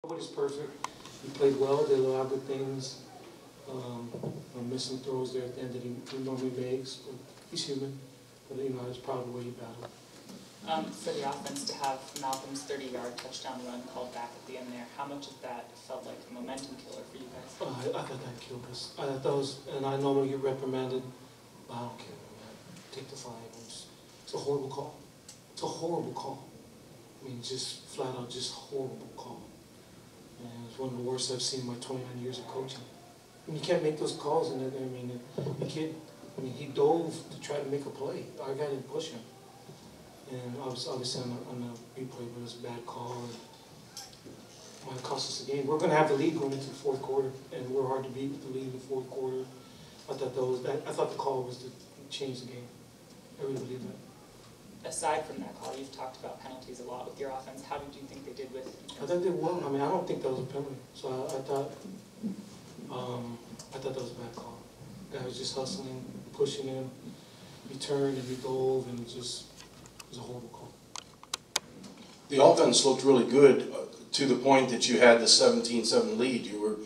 Nobody's perfect. He played well, did a lot of good things. Missing throws there at the end that he normally makes, but he's human. But I was proud of the way he battled. For the offense to have Malcolm's 30-yard touchdown run called back at the end there, how much of that felt like a momentum killer for you guys? I thought that killed us. I thought that was, and I normally get reprimanded, but I don't care, man. Take the flag. It's a horrible call. It's a horrible call. I mean, just flat out, just horrible call. And it's one of the worst I've seen in my 29 years of coaching. I mean, you can't make those calls, and I mean, the kid, he dove to try to make a play. Our guy didn't push him. And obviously on the replay, but it was a bad call. And might cost us the game. We're going to have the lead going into the fourth quarter, and we're hard to beat with the lead in the fourth quarter. I thought the call was to change the game. I really believe that. Aside from that call, you've talked about penalties a lot with your offense. How did you think they did with? I thought they won. I mean, I don't think that was a penalty. So I thought that was a bad call. The guy was just hustling, pushing him. He turned and he dove, and it was a horrible call. The offense looked really good to the point that you had the 17-7 lead. You were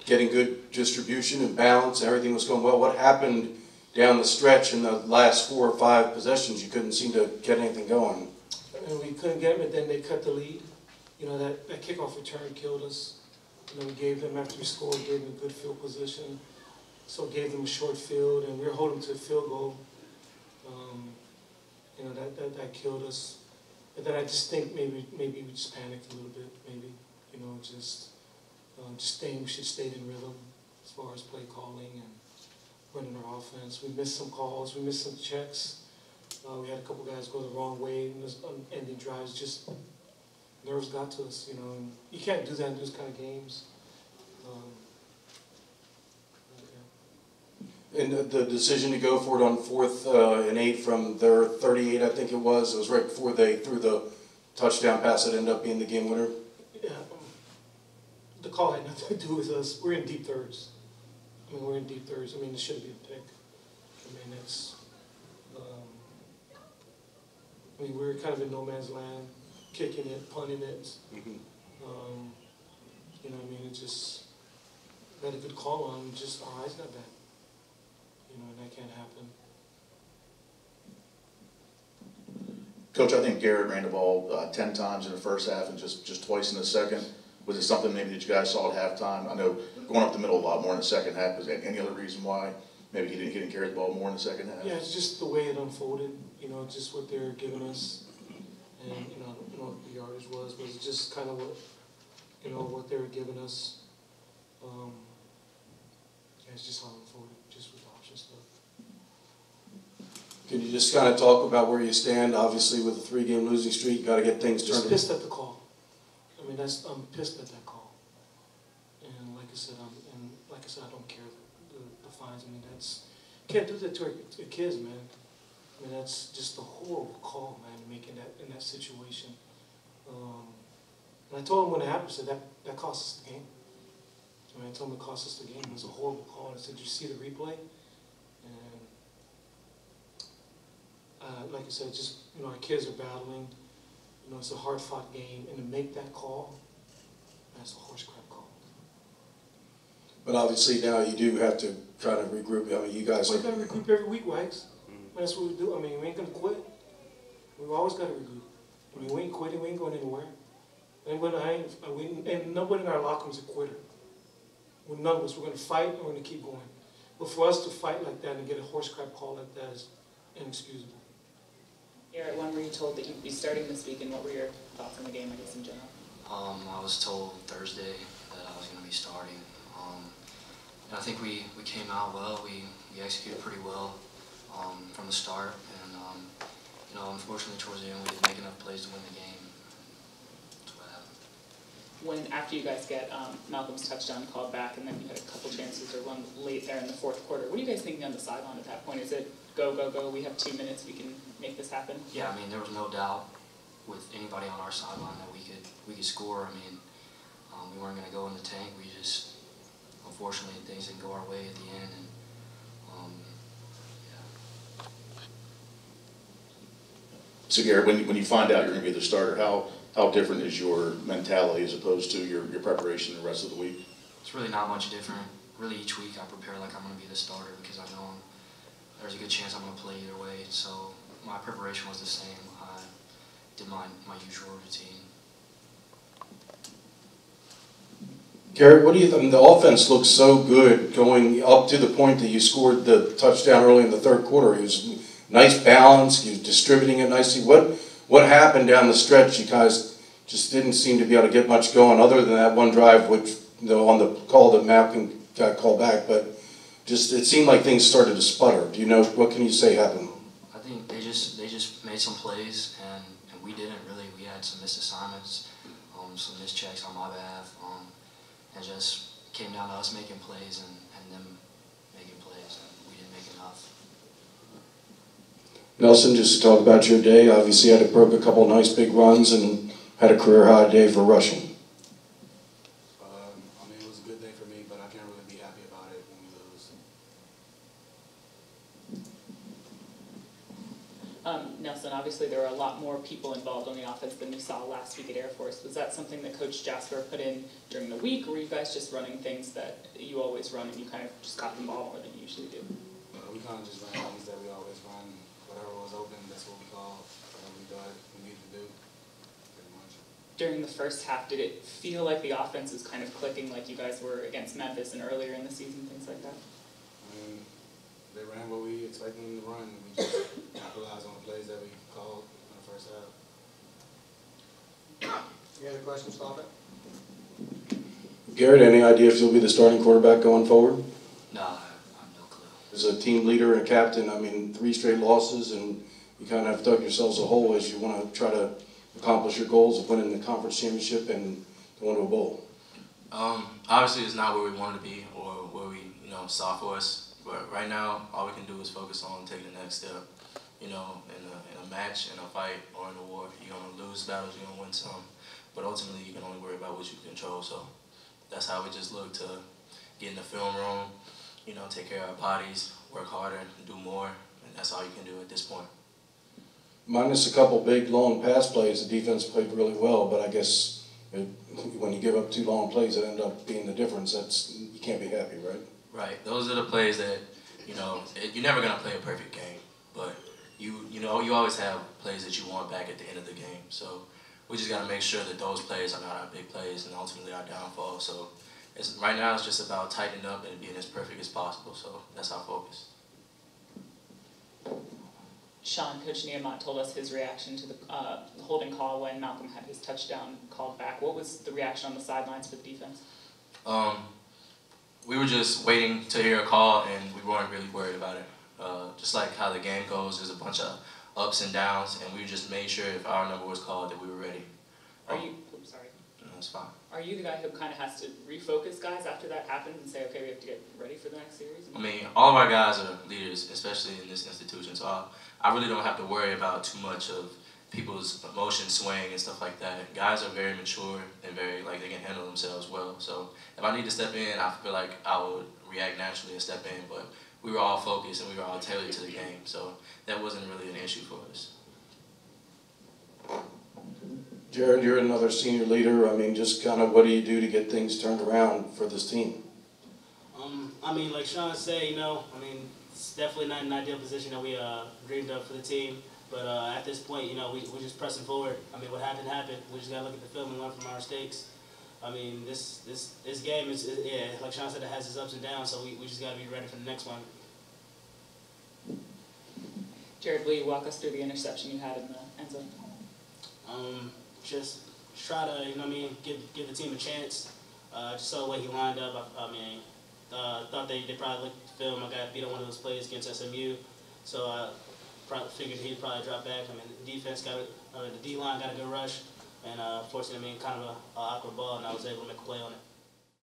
getting good distribution and balance. Everything was going well. What happened down the stretch in the last 4 or 5 possessions? You couldn't seem to get anything going. And we couldn't get them, and then they cut the lead. That kickoff return killed us. We gave them, after we scored, gave them a good field position. So gave them a short field, and we were holding to a field goal. That killed us. But then I just think maybe we just panicked a little bit. Maybe we should stay in rhythm as far as play calling and running our offense. We missed some calls. We missed some checks. We had a couple guys go the wrong way in those ending drives. Just nerves got to us. And you can't do that in those kind of games. And the decision to go for it on 4th and 8 from their 38, I think it was right before they threw the touchdown pass that ended up being the game winner. Yeah, the call had nothing to do with us. We're in deep thirds. We're in deep thirds. It should have been a pick. It's. We were kind of in no man's land, kicking it, punting it. Mm-hmm. It just got a good call on. Just our eyes got bad. And that can't happen. Coach, I think Garrett ran the ball 10 times in the first half and just twice in the second. Was it something maybe that you guys saw at halftime? I know going up the middle a lot more in the second half. Was there any other reason why maybe he didn't carry the ball more in the second half? Yeah, it's just the way it unfolded. Just what they're giving us, and I don't know what the yardage was, but it's just kind of what they were giving us. It's just how it unfolded, just with option stuff. Can you just kind of talk about where you stand? Obviously, with a 3-game losing streak, you got to get things turned. Just pissed at the call. I'm pissed at that call. And like I said, I don't care the fines. Can't do that to our kids, man. That's just a horrible call, man, making that in that situation. And I told him when it happened, I said that cost us the game. I told him it cost us the game. It was a horrible call. I said, "Did you see the replay?" And like I said, just our kids are battling. It's a hard-fought game, and to make that call, that's a horse crap call. But obviously now you do have to try to regroup. You guys. We got to regroup every week, Wags. That's what we do. We ain't gonna quit. We've always got to regroup. We ain't quitting. We ain't going anywhere. And nobody in our locker room is a quitter. None of us. We're going to fight and we're going to keep going. But for us to fight like that and get a horse crap call like that is inexcusable. Garrett, when were you told that you'd be starting this week, and what were your thoughts on the game, I guess, in general? I was told Thursday that I was going to be starting. And I think we came out well. We executed pretty well from the start. And, unfortunately, towards the end, we didn't make enough plays to win the game. That's what happened. After you guys get Malcolm's touchdown called back, and then you had a couple chances or one late there in the fourth quarter, what are you guys thinking on the sideline at that point? Is it go, go, go, we have 2 minutes, we can make this happen? Yeah, there was no doubt with anybody on our sideline that we could score. We weren't going to go in the tank. We just, unfortunately, things didn't go our way at the end. And, So Garrett, when you find out you're going to be the starter, how how different is your mentality as opposed to your preparation the rest of the week? It's really not much different. Really, each week I prepare like I'm going to be the starter because I know there's a good chance I'm going to play either way. So my preparation was the same. I did my usual routine. Garrett, what do you think? The offense looked so good going up to the point that you scored the touchdown early in the third quarter. It was nice balance. You were distributing it nicely. What happened down the stretch? You guys just didn't seem to be able to get much going other than that one drive, which on the call that Malcolm got called back. But just it seemed like things started to sputter. Do you know what can you say happened? I think they just made some plays and we didn't really. We had some missed assignments, some missed checks on my behalf. And just came down to us making plays and them making plays, and we didn't make enough. Nelson, just to talk about your day, obviously had broke a couple nice big runs and had a career high day for rushing. I mean, it was a good day for me, but I can't really be happy about it when we lose. Nelson, obviously there were a lot more people involved on the offense than we saw last week at Air Force. Was that something that Coach Jasper put in during the week, or were you guys just running things that you always run and you kind of just got the ball more than you usually do? We kind of just ran things that we always run. Whatever was open, that's what we called. Whatever we thought we needed to do, pretty much. During the first half, did it feel like the offense was kind of clicking like you guys were against Memphis and earlier in the season, things like that? I mean, they ran what we expected them to run. We just capitalized on the plays that we called in the first half. Any other questions, Stop it? Garrett, any idea if you'll be the starting quarterback going forward? No, I have no clue. As a team leader and a captain, I mean, 3 straight losses, and you kind of have dug yourselves a hole as you want to try to accomplish your goals of winning the conference championship and going to a bowl. Obviously, it's not where we wanted to be or where we, saw for us. But right now, all we can do is focus on taking the next step. In a match, in a fight, or in a war, you're gonna lose battles, you're gonna win some. But ultimately, you can only worry about what you control. So that's how we just look to get in the film room, take care of our bodies, work harder, do more, and that's all you can do at this point. Minus a couple big, long pass plays, the defense played really well, but I guess when you give up 2 long plays, it ended up being the difference. You can't be happy, right? Right. Those are the plays that, you're never going to play a perfect game, but you always have plays that you want back at the end of the game. So we just got to make sure that those plays are not our big plays and ultimately our downfall. So right now it's just about tightening up and being as perfect as possible. So that's our focus. Sean, Coach Niumatalolo told us his reaction to the holding call when Malcolm had his touchdown called back. What was the reaction on the sidelines for the defense? We were just waiting to hear a call, and we weren't really worried about it. Just like how the game goes, there's a bunch of ups and downs, and we just made sure if our number was called that we were ready. Sorry. No, it's fine. Are you the guy who kind of has to refocus guys after that happens and say, okay, we have to get ready for the next series? I mean, all of our guys are leaders, especially in this institution, so I really don't have to worry about too much of people's emotion swaying and stuff like that. Guys are very mature and they can handle themselves well. So if I need to step in, I feel like I would react naturally and step in, but we were all focused and we were all tailored to the game, so that wasn't really an issue for us. Jared, you're another senior leader. I mean, just kind of what do you do to get things turned around for this team? I mean, like Sean said, it's definitely not an ideal position that we dreamed of for the team. But at this point, we're just pressing forward. I mean, what happened, happened. We just got to look at the film and learn from our mistakes. I mean, this game is like Sean said, it has its ups and downs, so we just got to be ready for the next one. Jared, will you walk us through the interception you had in the end zone? Just try to, give the team a chance. Just saw the way he lined up. Thought they probably looked at the film. I got beat on one of those plays against SMU, so I figured he'd probably drop back. The defense the D-line got a good rush, and fortunately, kind of an awkward ball, and I was able to make a play on it.